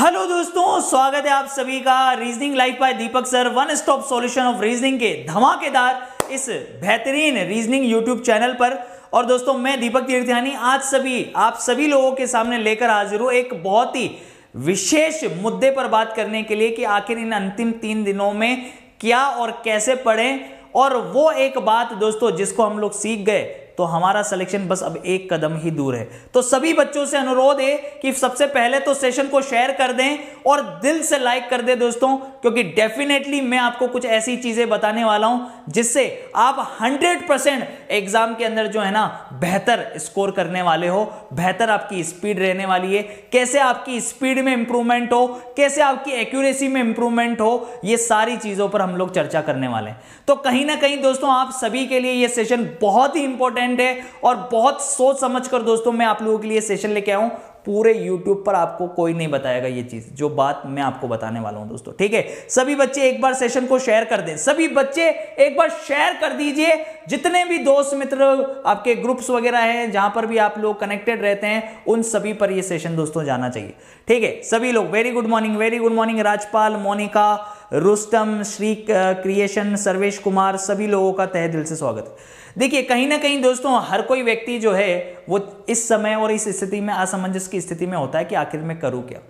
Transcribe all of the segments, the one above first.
Hello दोस्तों, स्वागत है आप सभी का reasoning life by Deepak sir, one stop solution of reasoning के धमाकेदार इस बेहतरीन रीजनिंग यूट्यूब चैनल पर। और दोस्तों, मैं दीपक तीर्थयानी आज आप सभी लोगों के सामने लेकर हाजिर हूं एक बहुत ही विशेष मुद्दे पर बात करने के लिए कि आखिर इन अंतिम 3 दिनों में क्या और कैसे पढ़ें। और वो एक बात दोस्तों जिसको हम लोग सीख गए तो हमारा सिलेक्शन बस अब एक कदम ही दूर है। तो सभी बच्चों से अनुरोध है कि सबसे पहले तो सेशन को शेयर कर दें और दिल से लाइक कर दें दोस्तों, क्योंकि डेफिनेटली मैं आपको कुछ ऐसी चीजें बताने वाला हूं जिससे आप 100% एग्जाम के अंदर जो है ना बेहतर स्कोर करने वाले हो, बेहतर आपकी स्पीड रहने वाली है। कैसे आपकी स्पीड में इंप्रूवमेंट हो, कैसे आपकी एक्यूरेसी में इंप्रूवमेंट हो, ये सारी चीजों पर हम लोग चर्चा करने वाले हैं। तो कहीं ना कहीं दोस्तों आप सभी के लिए ये सेशन बहुत ही इंपॉर्टेंट है और बहुत सोच समझकर दोस्तों मैं आप लोगों के लिए सेशन लेके आया हूं। पूरे YouTube पर आपको कोई नहीं बताएगा ये चीज, जो बात मैं आपको बताने वाला हूं दोस्तों, ठीक है। सभी बच्चे एक बार सेशन को शेयर कर दें, सभी बच्चे एक बार शेयर कर दीजिए। जितने भी दोस्त मित्र आपके ग्रुप्स वगैरह हैं, जहां पर भी आप लोग कनेक्टेड रहते हैं, उन सभी पर ये सेशन दोस्तों जाना चाहिए, ठीक है। सभी लोग very good morning Rajpal, Monica, Rustam, Shri creation, Sarvesh Kumar, सभी लोगों का तहे दिल से स्वागत है। देखिए, कहीं ना कहीं दोस्तों हर कोई व्यक्ति जो है वो इस समय और इस स्थिति में असमंजस की स्थिति में होता है कि आखिर में करूं क्या,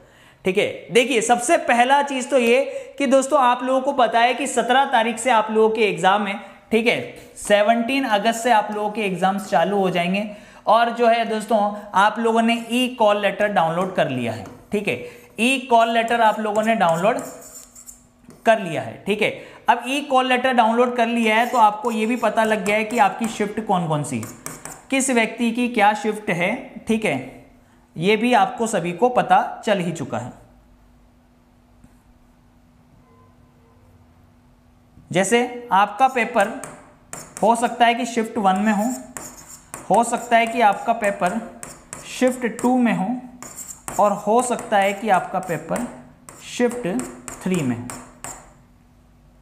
ठीक है। देखिए, सबसे पहला चीज तो ये कि दोस्तों आप लोगों को पता है कि 17 तारीख से आप लोगों के एग्जाम है, ठीक है। 17 अगस्त से आप लोगों के एग्जाम्स चालू हो जाएंगे। और जो है दोस्तों आप लोगों ने ई कॉल लेटर डाउनलोड कर लिया है, ठीक है। ई कॉल लेटर आप लोगों ने डाउनलोड कर लिया है, ठीक है। अब ई कॉल लेटर डाउनलोड कर लिया है तो आपको यह भी पता लग गया है कि आपकी शिफ्ट कौन कौन सी, किस व्यक्ति की क्या शिफ्ट है, ठीक है। यह भी आपको सभी को पता चल ही चुका है। जैसे आपका पेपर हो सकता है कि शिफ्ट 1 में हो सकता है कि आपका पेपर शिफ्ट 2 में हो, और हो सकता है कि आपका पेपर शिफ्ट 3 में हो।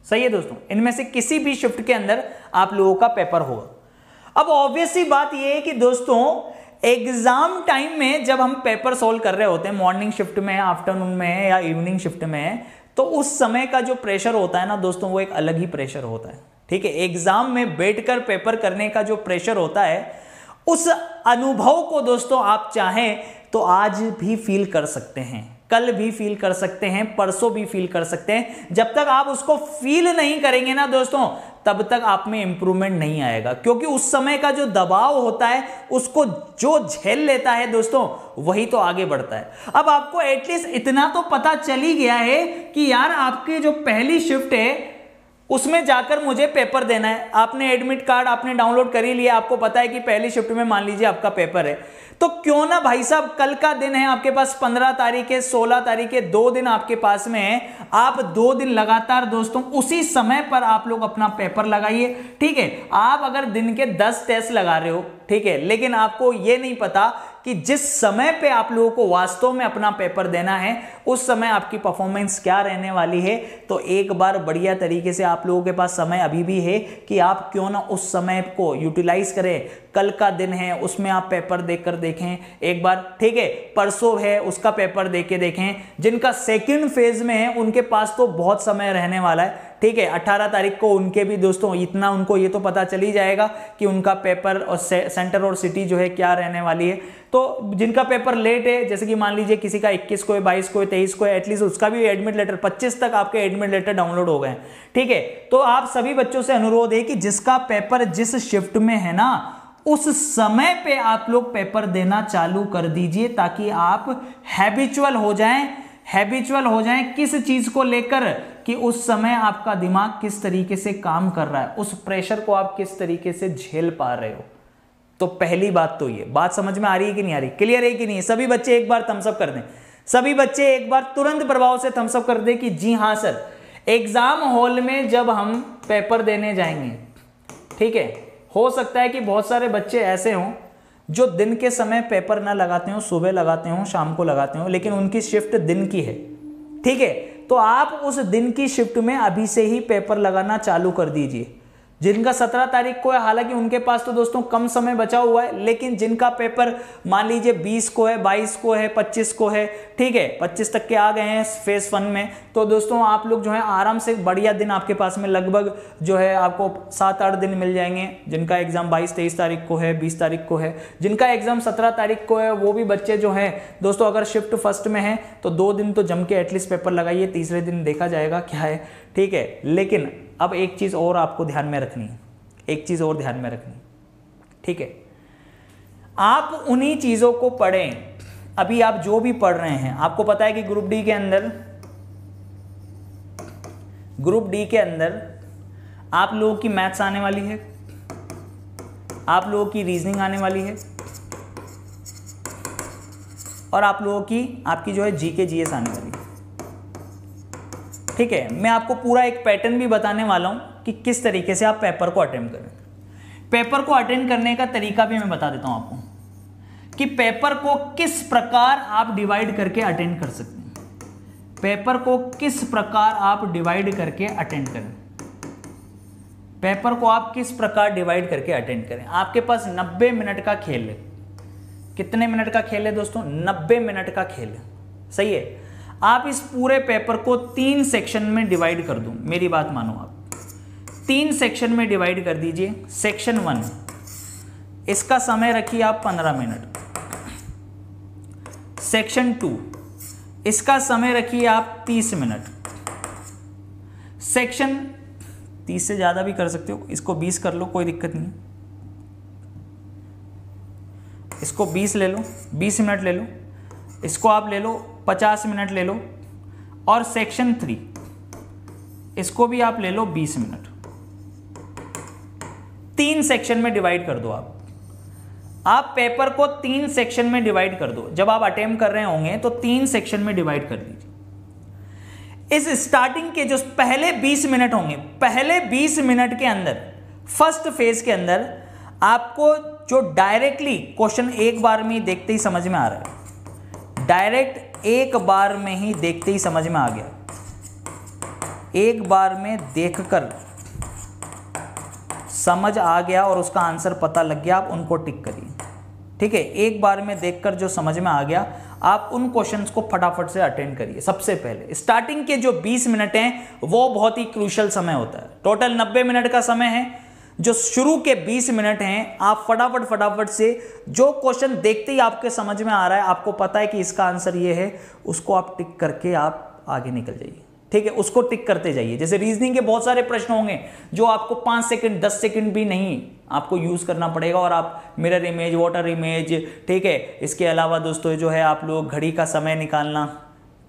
सही है दोस्तों, इनमें से किसी भी शिफ्ट के अंदर आप लोगों का पेपर होगा। अब ऑब्वियस सी बात यह है कि दोस्तों एग्जाम टाइम में जब हम पेपर सॉल्व कर रहे होते हैं, मॉर्निंग शिफ्ट में, आफ्टरनून में या इवनिंग शिफ्ट में, तो उस समय का जो प्रेशर होता है ना दोस्तों, वो एक अलग ही प्रेशर होता है, ठीक है। एग्जाम में बैठकर पेपर करने का जो प्रेशर होता है, उस अनुभव को दोस्तों आप चाहें तो आज भी फील कर सकते हैं, कल भी फील कर सकते हैं, परसों भी फील कर सकते हैं। जब तक आप उसको फील नहीं करेंगे ना दोस्तों, तब तक आप में इंप्रूवमेंट नहीं आएगा, क्योंकि उस समय का जो दबाव होता है उसको जो झेल लेता है दोस्तों, वही तो आगे बढ़ता है। अब आपको एटलीस्ट इतना तो पता चल ही गया है कि यार आपकी जो पहली शिफ्ट है उसमें जाकर मुझे पेपर देना है। आपने एडमिट कार्ड आपने डाउनलोड कर ही लिया, आपको पता है कि पहली शिफ्ट में मान लीजिए आपका पेपर है, तो क्यों ना भाई साहब, कल का दिन है आपके पास, 15 तारीख है, 16 तारीख है, 2 दिन आपके पास में है। आप 2 दिन लगातार दोस्तों उसी समय पर आप लोग अपना पेपर लगाइए, ठीक है। आप अगर दिन के 10 टेस्ट लगा रहे हो, ठीक है, लेकिन आपको यह नहीं पता कि जिस समय पे आप लोगों को वास्तव में अपना पेपर देना है उस समय आपकी परफॉर्मेंस क्या रहने वाली है। तो एक बार बढ़िया तरीके से आप लोगों के पास समय अभी भी है कि आप क्यों ना उस समय को यूटिलाइज करें। कल का दिन है, उसमें आप पेपर देखकर देखें एक बार, ठीक है। परसों है, उसका पेपर देख के देखें। जिनका सेकंड फेज में है उनके पास तो बहुत समय रहने वाला है, ठीक है। 18 तारीख को उनके भी दोस्तों इतना उनको ये तो पता चल ही जाएगा कि उनका पेपर और सेंटर और सिटी जो है क्या रहने वाली है। तो जिनका पेपर लेट है, जैसे कि मान लीजिए किसी का 21 को है, 22 को है, 23 को है, एटलीस्ट उसका भी एडमिट लेटर 25 तक आपके एडमिट लेटर डाउनलोड हो गए, ठीक है। तो आप सभी बच्चों से अनुरोध है कि जिसका पेपर जिस शिफ्ट में है ना, उस समय पे आप लोग पेपर देना चालू कर दीजिए, ताकि आप हैबिचुअल हो जाएं किस चीज को लेकर, कि उस समय आपका दिमाग किस तरीके से काम कर रहा है, उस प्रेशर को आप किस तरीके से झेल पा रहे हो। तो पहली बात तो ये बात समझ में आ रही है कि नहीं आ रही, क्लियर है कि नहीं? सभी बच्चे एक बार थम्स अप कर दें, सभी बच्चे एक बार तुरंत प्रभाव से थम्स अप कर दें कि जी हाँ सर, एग्जाम हॉल में जब हम पेपर देने जाएंगे, ठीक है, हो सकता है कि बहुत सारे बच्चे ऐसे हों जो दिन के समय पेपर ना लगाते हो, सुबह लगाते हो, शाम को लगाते हो, लेकिन उनकी शिफ्ट दिन की है, ठीक है। तो आप उस दिन की शिफ्ट में अभी से ही पेपर लगाना चालू कर दीजिए। जिनका 17 तारीख को है, हालांकि उनके पास तो दोस्तों कम समय बचा हुआ है, लेकिन जिनका पेपर मान लीजिए 20 को है, 22 को है, 25 को है, ठीक है, 25 तक के आ गए हैं फेज 1 में, तो दोस्तों आप लोग जो है आराम से बढ़िया दिन आपके पास में लगभग जो है आपको 7-8 दिन मिल जाएंगे। जिनका एग्जाम 22-23 तारीख को है, 20 तारीख को है, जिनका एग्जाम 17 तारीख को है, वो भी बच्चे जो है दोस्तों अगर शिफ्ट फर्स्ट में है तो 2 दिन तो जम के एटलीस्ट पेपर लगाइए, तीसरे दिन देखा जाएगा क्या है, ठीक है। लेकिन अब एक चीज और आपको ध्यान में रखनी है, एक चीज और ध्यान में रखनी, ठीक है, आप उन्हीं चीजों को पढ़ें। अभी आप जो भी पढ़ रहे हैं, आपको पता है कि ग्रुप डी के अंदर आप लोगों की मैथ्स आने वाली है, आप लोगों की रीजनिंग आने वाली है, और आप लोगों की आपकी जो है जीके जीएस आने वाली है, ठीक है। मैं आपको पूरा एक पैटर्न भी बताने वाला हूं कि किस तरीके से आप पेपर को अटेम्प्ट करें। पेपर को अटेम्प्ट करने का तरीका भी मैं बता देता हूं आपको कि पेपर को किस प्रकार आप डिवाइड करके अटेंड कर सकते हैं। पेपर को किस प्रकार आप डिवाइड करके अटेंड करें, पेपर को आप किस प्रकार डिवाइड करके अटेंड करें। आपके पास 90 मिनट का खेल है। कितने मिनट का खेल है दोस्तों? 90 मिनट का खेल है, सही है। आप इस पूरे पेपर को 3 सेक्शन में डिवाइड कर दूं, मेरी बात मानो आप, 3 सेक्शन में डिवाइड कर दीजिए। सेक्शन 1, इसका समय रखिए आप 15 मिनट। सेक्शन 2, इसका समय रखिए आप 30 मिनट। सेक्शन 30 से ज्यादा भी कर सकते हो, इसको 20 कर लो, कोई दिक्कत नहीं है। इसको 20 ले लो, 20 मिनट ले लो। इसको आप ले लो 50 मिनट ले लो। और सेक्शन 3, इसको भी आप ले लो 20 मिनट। 3 सेक्शन में डिवाइड कर दो आप पेपर को 3 सेक्शन में डिवाइड कर दो। जब आप अटेम्प्ट कर रहे होंगे तो 3 सेक्शन में डिवाइड कर दीजिए। इस स्टार्टिंग के जो पहले 20 मिनट होंगे, पहले 20 मिनट के अंदर, फर्स्ट फेज के अंदर आपको जो डायरेक्टली क्वेश्चन एक बार में ही देखते ही समझ में आ रहा है, डायरेक्ट एक बार में ही देखते ही समझ में आ गया, एक बार में देखकर समझ आ गया और उसका आंसर पता लग गया, आप उनको टिक करिए, ठीक है। एक बार में देखकर जो समझ में आ गया, आप उन क्वेश्चंस को फटाफट से अटेंड करिए। सबसे पहले स्टार्टिंग के जो 20 मिनट हैं वो बहुत ही क्रूशियल समय होता है। टोटल 90 मिनट का समय है। जो शुरू के 20 मिनट हैं, आप फटाफट से जो क्वेश्चन देखते ही आपके समझ में आ रहा है, आपको पता है कि इसका आंसर ये है, उसको आप टिक करके आप आगे निकल जाइए, ठीक है। उसको टिक करते जाइए। जैसे रीजनिंग के बहुत सारे प्रश्न होंगे जो आपको 5 सेकंड 10 सेकंड भी नहीं आपको यूज करना पड़ेगा, और आप मिरर इमेज, वाटर इमेज, ठीक है। इसके अलावा दोस्तों जो है आप लोग घड़ी का समय निकालना,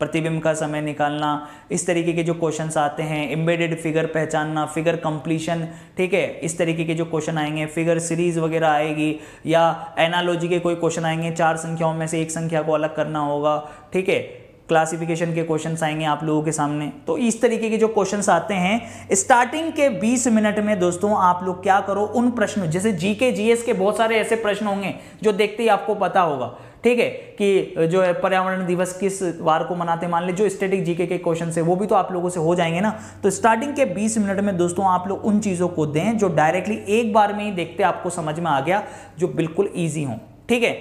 प्रतिबिंब का समय निकालना, इस तरीके के जो क्वेश्चंस आते हैं, एम्बेडेड फिगर पहचानना, फिगर कंप्लीशन, ठीक है, इस तरीके के जो क्वेश्चन आएंगे, फिगर सीरीज वगैरह आएगी, या एनालॉजी के कोई क्वेश्चन आएंगे, 4 संख्याओं में से एक संख्या को अलग करना होगा, ठीक है। क्लासिफिकेशन के क्वेश्चंस आएंगे आप लोगों के सामने। तो इस तरीके के जो क्वेश्चंस आते हैं स्टार्टिंग के 20 मिनट में दोस्तों, आप लोग क्या करो, उन प्रश्नों, जैसे जीके जीएस के बहुत सारे ऐसे प्रश्न होंगे जो देखते ही आपको पता होगा, ठीक है, कि जो है पर्यावरण दिवस किस वार को मनाते, मान लीजिए जो स्टैटिक जीके के क्वेश्चन है वो भी तो आप लोगों से हो जाएंगे ना। तो स्टार्टिंग के 20 मिनट में दोस्तों आप लोग उन चीजों को दें जो डायरेक्टली एक बार में ही देखते आपको समझ में आ गया, जो बिल्कुल ईजी हो, ठीक है।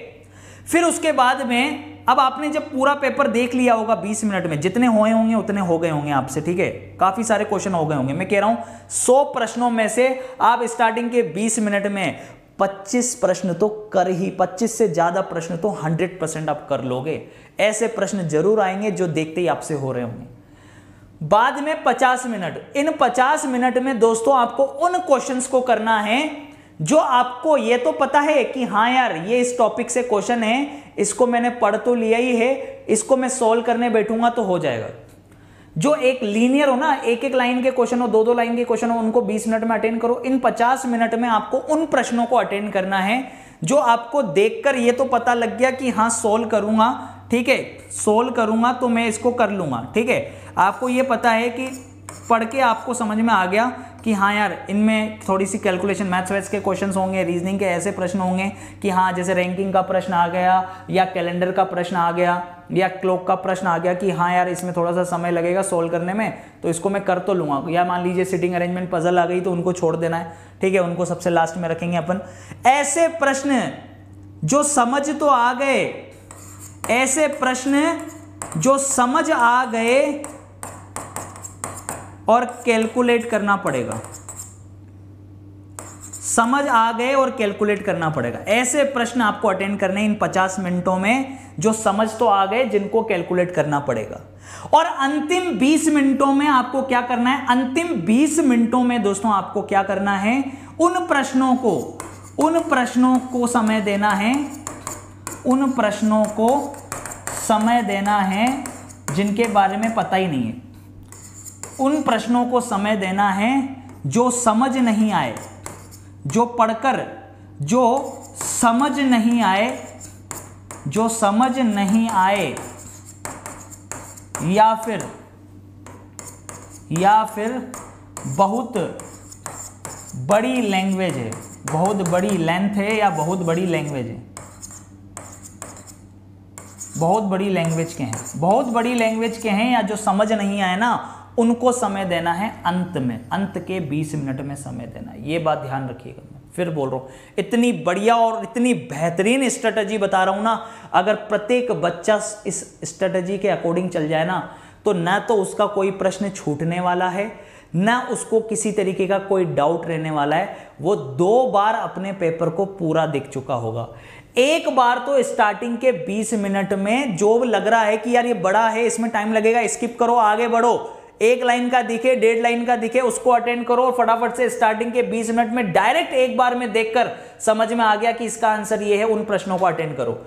फिर उसके बाद में अब आपने जब पूरा पेपर देख लिया होगा 20 मिनट में, जितने हुए होंगे उतने हो गए होंगे आपसे, ठीक है, काफी सारे क्वेश्चन हो गए होंगे। मैं कह रहा हूं 100 प्रश्नों में से आप स्टार्टिंग के 20 मिनट में 25 प्रश्न तो कर ही, 25 से ज्यादा प्रश्न तो 100% आप कर लोगे। ऐसे प्रश्न जरूर आएंगे जो देखते ही आपसे हो रहे होंगे। बाद में 50 मिनट, इन 50 मिनट में दोस्तों आपको उन क्वेश्चंस को करना है जो आपको ये तो पता है कि हाँ यार ये इस टॉपिक से क्वेश्चन है, इसको मैंने पढ़ तो लिया ही है, इसको मैं सॉल्व करने बैठूंगा तो हो जाएगा। जो एक लीनियर हो ना, एक एक लाइन के क्वेश्चन हो, 2-2 लाइन के क्वेश्चन हो, उनको 20 मिनट में अटेंड करो। इन 50 मिनट में आपको उन प्रश्नों को अटेंड करना है जो आपको देखकर ये तो पता लग गया कि हाँ सोल्व करूंगा, ठीक है, सोल्व करूंगा तो मैं इसको कर लूंगा, ठीक है। आपको ये पता है कि पढ़ के आपको समझ में आ गया कि हाँ यार इनमें थोड़ी सी कैलकुलेशन मैथ्स वैथ्स के क्वेश्चंस होंगे, रीजनिंग के ऐसे प्रश्न होंगे कि हाँ जैसे रैंकिंग का प्रश्न आ गया या कैलेंडर का प्रश्न आ गया या क्लॉक का प्रश्न आ गया कि हाँ यार इसमें थोड़ा सा समय लगेगा सोल्व करने में, तो इसको मैं कर तो लूँगा। या मान लीजिए सिटिंग अरेंजमेंट पजल आ गई तो उनको छोड़ देना है, ठीक है, उनको सबसे लास्ट में रखेंगे अपन। ऐसे प्रश्न जो समझ तो आ गए, ऐसे प्रश्न जो समझ आ गए और कैलकुलेट करना पड़ेगा, समझ आ गए और कैलकुलेट करना पड़ेगा, ऐसे प्रश्न आपको अटेंड करने इन 50 मिनटों में जो समझ तो आ गए जिनको कैलकुलेट करना पड़ेगा। और अंतिम 20 मिनटों में आपको क्या करना है, अंतिम 20 मिनटों में दोस्तों आपको क्या करना है, उन प्रश्नों को समय देना है, उन प्रश्नों को समय देना है जिनके बारे में पता ही नहीं है, उन प्रश्नों को समय देना है जो समझ नहीं आए, जो पढ़कर जो समझ नहीं आए, जो समझ नहीं आए या फिर बहुत बड़ी लैंग्वेज है, बहुत बड़ी लेंथ है या बहुत बड़ी लैंग्वेज है, बहुत बड़ी लैंग्वेज के हैं, बहुत बड़ी लैंग्वेज के हैं या जो समझ नहीं आए ना, उनको समय देना है अंत में, अंत के 20 मिनट में समय देना है। ये बात ध्यान रखिएगा, मैं फिर बोल रहा हूं, इतनी बढ़िया और इतनी बेहतरीन स्ट्रेटजी बता रहा हूं ना, अगर प्रत्येक बच्चा इस स्ट्रेटजी के अकॉर्डिंग चल जाए ना, तो ना तो उसका कोई प्रश्न छूटने वाला है, ना उसको किसी तरीके का कोई डाउट रहने वाला है। वो 2 बार अपने पेपर को पूरा देख चुका होगा। एक बार तो स्टार्टिंग के 20 मिनट में जो लग रहा है कि यार ये बड़ा है, इसमें टाइम लगेगा, स्किप करो, आगे बढ़ो, 1 लाइन का दिखे, 1.5 लाइन का दिखे, उसको अटेंड करो और फटाफट से स्टार्टिंग के 20 मिनट में डायरेक्ट एक बार में देखकर समझ में आ गया कि इसका आंसर ये है, उन प्रश्नों को अटेंड करो।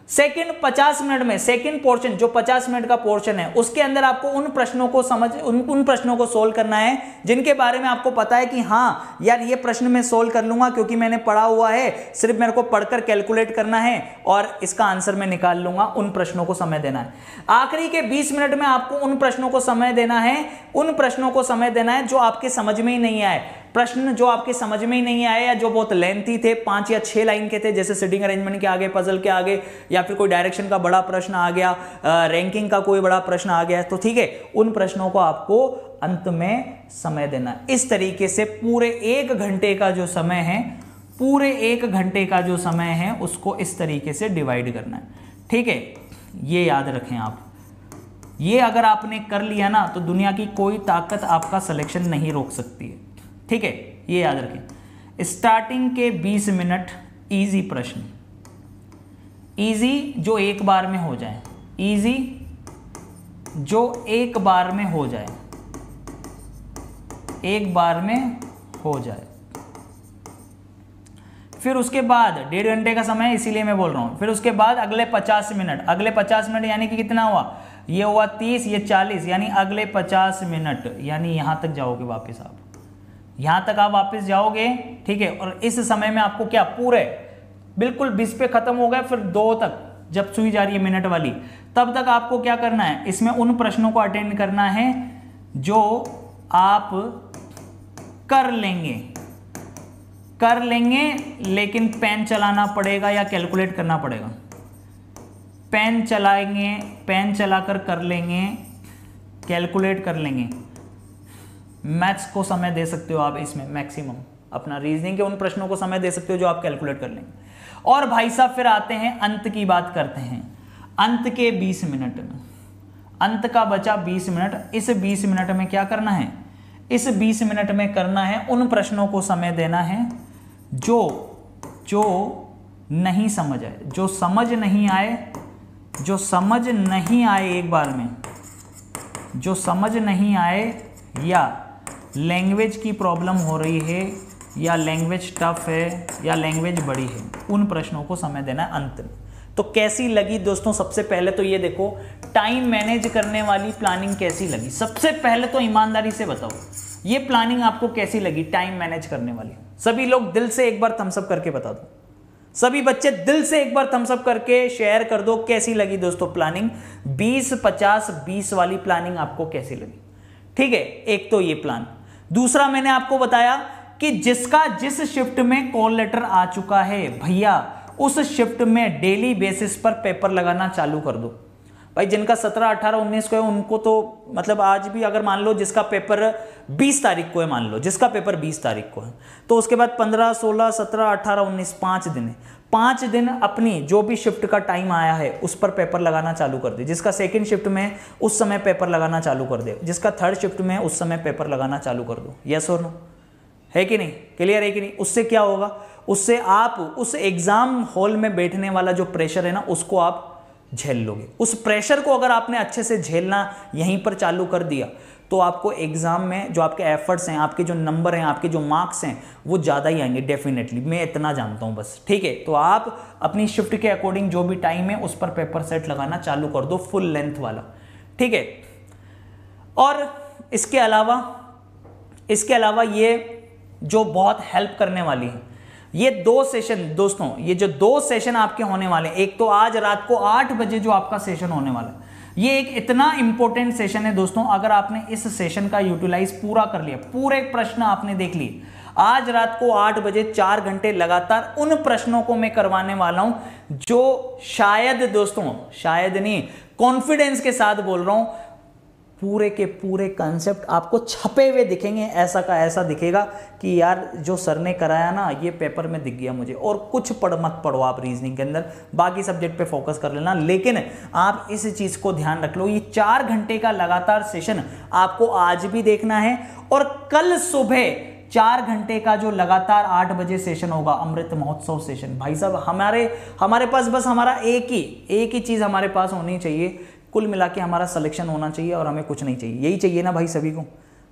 सेकंड 50 मिनट में, सेकंड पोर्शन जो 50 मिनट का पोर्शन है, उसके अंदर आपको उन प्रश्नों को उन प्रश्नों को सोल्व करना है जिनके बारे में आपको पता है कि हाँ यार ये प्रश्न मैं सोल्व कर लूंगा क्योंकि मैंने पढ़ा हुआ है, सिर्फ मेरे को पढ़कर कैलकुलेट करना है और इसका आंसर मैं निकाल लूंगा। उन प्रश्नों को समय देना है। आखिरी के 20 मिनट में आपको उन प्रश्नों को समय देना है, उन प्रश्नों को समय देना है जो आपके समझ में ही नहीं आए, प्रश्न जो आपके समझ में ही नहीं आए या जो बहुत लेंथी थे, 5 या 6 लाइन के थे, जैसे सिटिंग अरेंजमेंट के आगे, पजल के आगे, या फिर कोई डायरेक्शन का बड़ा प्रश्न आ गया, रैंकिंग का कोई बड़ा प्रश्न आ गया, तो ठीक है, उन प्रश्नों को आपको अंत में समय देना। इस तरीके से पूरे 1 घंटे का जो समय है, पूरे 1 घंटे का जो समय है उसको इस तरीके से डिवाइड करना है, ठीक है। ये याद रखें आप, ये अगर आपने कर लिया ना तो दुनिया की कोई ताकत आपका सिलेक्शन नहीं रोक सकती है, ठीक है, ये याद रखें। स्टार्टिंग के 20 मिनट इजी प्रश्न, इजी जो एक बार में हो जाए, इजी जो एक बार में हो जाए, एक बार में हो जाए। फिर उसके बाद 1.5 घंटे का समय है, इसीलिए मैं बोल रहा हूं। फिर उसके बाद अगले 50 मिनट, अगले 50 मिनट यानी कि कितना हुआ, ये हुआ 30, ये 40, यानी अगले 50 मिनट, यानी यहां तक जाओगे वापस आप, यहां तक आप वापस जाओगे, ठीक है। और इस समय में आपको क्या, पूरे बिल्कुल 20 पे खत्म हो गए, फिर 2 तक जब सुई जा रही है मिनट वाली, तब तक आपको क्या करना है, इसमें उन प्रश्नों को अटेंड करना है जो आप कर लेंगे, लेकिन पेन चलाना पड़ेगा या कैलकुलेट करना पड़ेगा। पेन चलाएंगे, पेन चलाकर कर लेंगे, कैलकुलेट कर लेंगे। मैथ्स को समय दे सकते हो आप इसमें मैक्सिमम, अपना रीजनिंग के उन प्रश्नों को समय दे सकते हो जो आप कैलकुलेट कर लेंगे। और भाई साहब फिर आते हैं अंत की बात करते हैं। अंत के 20 मिनट में, अंत का बचा 20 मिनट, इस 20 मिनट में क्या करना है, इस 20 मिनट में करना है उन प्रश्नों को समय देना है जो नहीं समझ आए, जो समझ नहीं आए, जो समझ नहीं आए एक बार में, जो समझ नहीं आए या लैंग्वेज की प्रॉब्लम हो रही है या लैंग्वेज टफ है या लैंग्वेज बड़ी है, उन प्रश्नों को समय देना है अंत में। तो कैसी लगी दोस्तों, सबसे पहले तो ये देखो टाइम मैनेज करने वाली प्लानिंग कैसी लगी। सबसे पहले तो ईमानदारी से बताओ ये प्लानिंग आपको कैसी लगी, टाइम मैनेज करने वाली। सभी लोग दिल से एक बार थम्स अप करके बता दो, सभी बच्चे दिल से एक बार थम्स अप करके शेयर कर दो कैसी लगी दोस्तों प्लानिंग। 20-50-20 वाली प्लानिंग आपको कैसी लगी, ठीक है, एक तो ये प्लान। दूसरा मैंने आपको बताया कि जिसका जिस शिफ्ट में कॉल लेटर आ चुका है भैया, उस शिफ्ट में डेली बेसिस पर पेपर लगाना चालू कर दो। भाई जिनका 17, 18, 19 को है उनको तो मतलब आज भी अगर मान लो जिसका पेपर 20 तारीख को है, मान लो जिसका पेपर 20 तारीख को है, तो उसके बाद 15, 16, 17, 18, 19 5 दिन है। 5 दिन अपनी जो भी शिफ्ट का टाइम आया है उस पर पेपर लगाना चालू कर दे। जिसका सेकंड शिफ्ट में उस समय पेपर लगाना चालू कर दे, जिसका थर्ड शिफ्ट में उस समय पेपर लगाना चालू कर दो। यस और नो, है कि नहीं, क्लियर है कि नहीं? उससे क्या होगा, उससे आप उस एग्जाम हॉल में बैठने वाला जो प्रेशर है ना उसको आप झेल लोगे। उस प्रेशर को अगर आपने अच्छे से झेलना यहीं पर चालू कर दिया तो आपको एग्जाम में जो आपके एफर्ट्स हैं, आपके जो नंबर हैं, आपके जो मार्क्स हैं वो ज़्यादा ही आएंगे डेफिनेटली, मैं इतना जानता हूँ बस। ठीक है, तो आप अपनी शिफ्ट के अकॉर्डिंग जो भी टाइम है उस पर पेपर सेट लगाना चालू कर दो, फुल लेंथ वाला। ठीक है, और इसके अलावा ये जो बहुत हेल्प करने वाली है, ये 2 सेशन दोस्तों, ये जो 2 सेशन आपके होने वाले हैं, एक तो आज रात को 8 बजे जो आपका सेशन होने वाला है, ये एक इतना इंपॉर्टेंट सेशन है दोस्तों। अगर आपने इस सेशन का यूटिलाइज पूरा कर लिया, पूरे प्रश्न आपने देख लिए, आज रात को 8 बजे 4 घंटे लगातार उन प्रश्नों को मैं करवाने वाला हूं जो शायद दोस्तों, शायद नहीं, कॉन्फिडेंस के साथ बोल रहा हूं, पूरे के पूरे कंसेप्ट आपको छपे हुए दिखेंगे। ऐसा का ऐसा दिखेगा कि यार जो सर ने कराया ना ये पेपर में दिख गया मुझे। और कुछ मत पढ़ो आप रीजनिंग के अंदर, बाकी सब्जेक्ट पे फोकस कर लेना, लेकिन आप इस चीज को ध्यान रख लो, ये 4 घंटे का लगातार सेशन आपको आज भी देखना है और कल सुबह 4 घंटे का जो लगातार 8 बजे सेशन होगा, अमृत महोत्सव सेशन। भाई साहब हमारे पास बस हमारा एक ही चीज हमारे पास होनी चाहिए, कुल मिला के हमारा सिलेक्शन होना चाहिए और हमें कुछ नहीं चाहिए। यही चाहिए ना भाई, सभी को,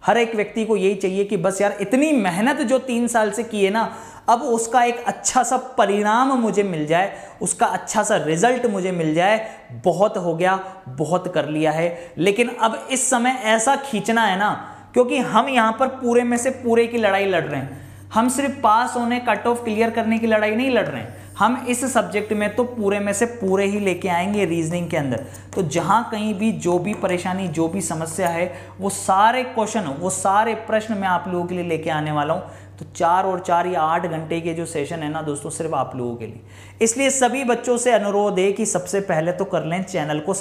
हर एक व्यक्ति को यही चाहिए कि बस यार इतनी मेहनत जो 3 साल से की है ना, अब उसका एक अच्छा सा परिणाम मुझे मिल जाए, उसका अच्छा सा रिजल्ट मुझे मिल जाए। बहुत हो गया, बहुत कर लिया है, लेकिन अब इस समय ऐसा खींचना है ना, क्योंकि हम यहां पर पूरे में से पूरे की लड़ाई लड़ रहे हैं। हम सिर्फ पास होने, कट ऑफ क्लियर करने की लड़ाई नहीं लड़ रहे हैं, हम इस सब्जेक्ट में तो पूरे में से पूरे ही लेके आएंगे रीजनिंग के अंदर। तो जहां कहीं भी जो भी परेशानी, जो भी समस्या है, वो सारे क्वेश्चन, वो सारे प्रश्न मैं आप लोगों के लिए लेके आने वाला हूं। तो 4 और 4 या 8 घंटे के जो सेशन है ना दोस्तों, सिर्फ आप लोगों के लिए। इसलिए सभी बच्चों से अनुरोध है कि सबसे पहले तो कर लें चैनल को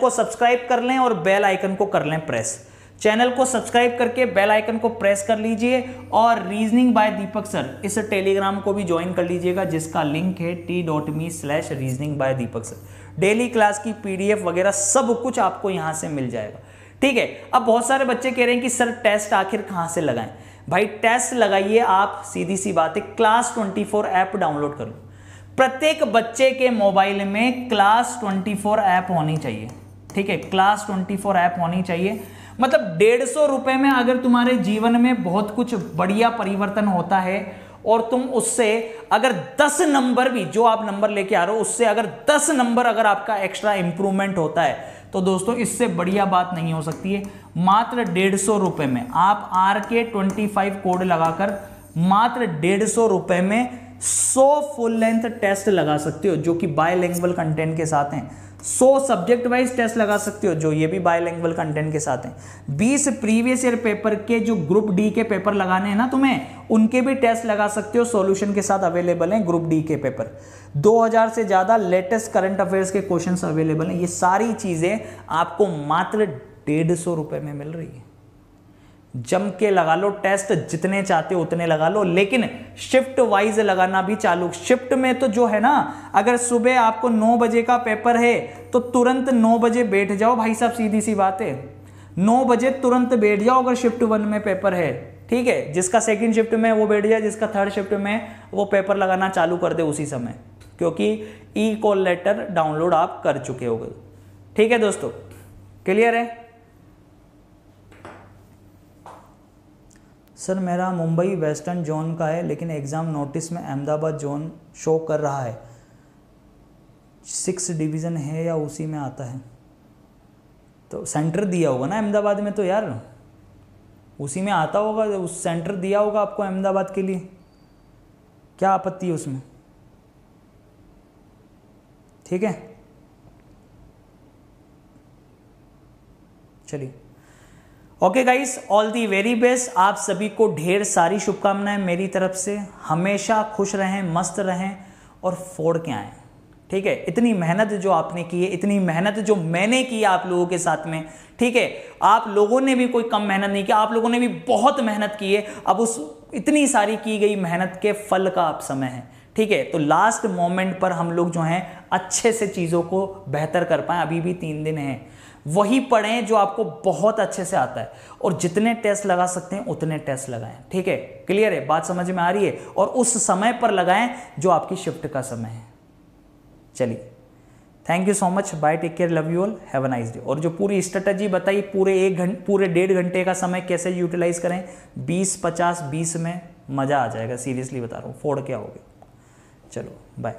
सब्सक्राइब कर लें और बेल आइकन को कर लें प्रेस। चैनल को सब्सक्राइब करके बेल आइकन को प्रेस कर लीजिए और रीजनिंग बाय दीपक सर इस टेलीग्राम को भी ज्वाइन कर लीजिएगा, जिसका लिंक है t.me/reasoning by Deepak sir. Daily class की PDF वगैरह सब कुछ आपको यहां से मिल जाएगा। ठीक है, अब बहुत सारे बच्चे कह रहे हैं कि सर टेस्ट आखिर कहां से लगाएं। भाई टेस्ट लगाइए आप, सीधी सी बात है, क्लास 24 ऐप डाउनलोड कर लो। प्रत्येक बच्चे के मोबाइल में क्लास 24 ऐप होनी चाहिए। ठीक है, क्लास 24 ऐप होनी चाहिए। मतलब 150 रुपए में अगर तुम्हारे जीवन में बहुत कुछ बढ़िया परिवर्तन होता है और तुम उससे अगर 10 नंबर भी, जो आप नंबर लेके आ रहे हो उससे अगर 10 नंबर अगर आपका एक्स्ट्रा इंप्रूवमेंट होता है, तो दोस्तों इससे बढ़िया बात नहीं हो सकती है। मात्र 150 रुपए में आप RK25 कोड लगाकर मात्र 150 रुपए में 100 फुल लेंथ टेस्ट लगा सकते हो, जो कि बायलैंग्वेज कंटेंट के साथ हैं। 100 सब्जेक्ट वाइज टेस्ट लगा सकते हो, जो ये भी बायलैंग्वेज कंटेंट के साथ हैं। 20 प्रीवियस ईयर पेपर के जो ग्रुप डी के पेपर लगाने हैं ना तुम्हें, उनके भी टेस्ट लगा सकते हो, सॉल्यूशन के साथ अवेलेबल हैं ग्रुप डी के पेपर। 2000 से ज्यादा लेटेस्ट करंट अफेयर्स के क्वेश्चंस अवेलेबल हैं। ये सारी चीजें आपको मात्र 150 रुपए में मिल रही है। जम के लगा लो टेस्ट, जितने चाहते हो उतने लगा लो, लेकिन शिफ्ट वाइज लगाना भी चालू। शिफ्ट में तो जो है ना, अगर सुबह आपको 9 बजे का पेपर है तो तुरंत 9 बजे बैठ जाओ भाई साहब, सीधी सी बात है, 9 बजे तुरंत बैठ जाओ अगर शिफ्ट 1 में पेपर है। ठीक है, जिसका सेकंड शिफ्ट में वो बैठ जाए, जिसका थर्ड शिफ्ट में वो पेपर लगाना चालू कर दे उसी समय, क्योंकि ई कॉल लेटर डाउनलोड आप कर चुके होगे। ठीक है दोस्तों, क्लियर है? सर मेरा मुंबई वेस्टर्न जोन का है, लेकिन एग्ज़ाम नोटिस में अहमदाबाद जोन शो कर रहा है। 6 डिवीज़न है या उसी में आता है? तो सेंटर दिया होगा ना अहमदाबाद में, तो यार उसी में आता होगा, उस सेंटर दिया होगा आपको अहमदाबाद के लिए, क्या आपत्ति है उसमें? ठीक है, चलिए okay guys, all the very best. आप सभी को ढेर सारी शुभकामनाएं मेरी तरफ से। हमेशा खुश रहें, मस्त रहें और फोड़ के आएँ, ठीक है। इतनी मेहनत जो आपने की है, इतनी मेहनत जो मैंने की है आप लोगों के साथ में, ठीक है, आप लोगों ने भी कोई कम मेहनत नहीं किया, आप लोगों ने भी बहुत मेहनत की है। अब उस इतनी सारी की गई मेहनत के फल का अब समय है, ठीक है। तो लास्ट मोमेंट पर हम लोग जो हैं अच्छे से चीज़ों को बेहतर कर पाएँ। अभी भी 3 दिन हैं, वही पढ़ें जो आपको बहुत अच्छे से आता है, और जितने टेस्ट लगा सकते हैं उतने टेस्ट लगाएं, ठीक है। क्लियर है, बात समझ में आ रही है? और उस समय पर लगाएं जो आपकी शिफ्ट का समय है। चलिए, thank you so much, bye, take care, love you all, have a nice day. और जो पूरी स्ट्रेटजी बताई, पूरे 1.5 घंटे का समय कैसे यूटिलाइज करें, 20-50-20 में मज़ा आ जाएगा, सीरियसली बता रहा हूँ, फोड़ के आओगे। चलो बाय।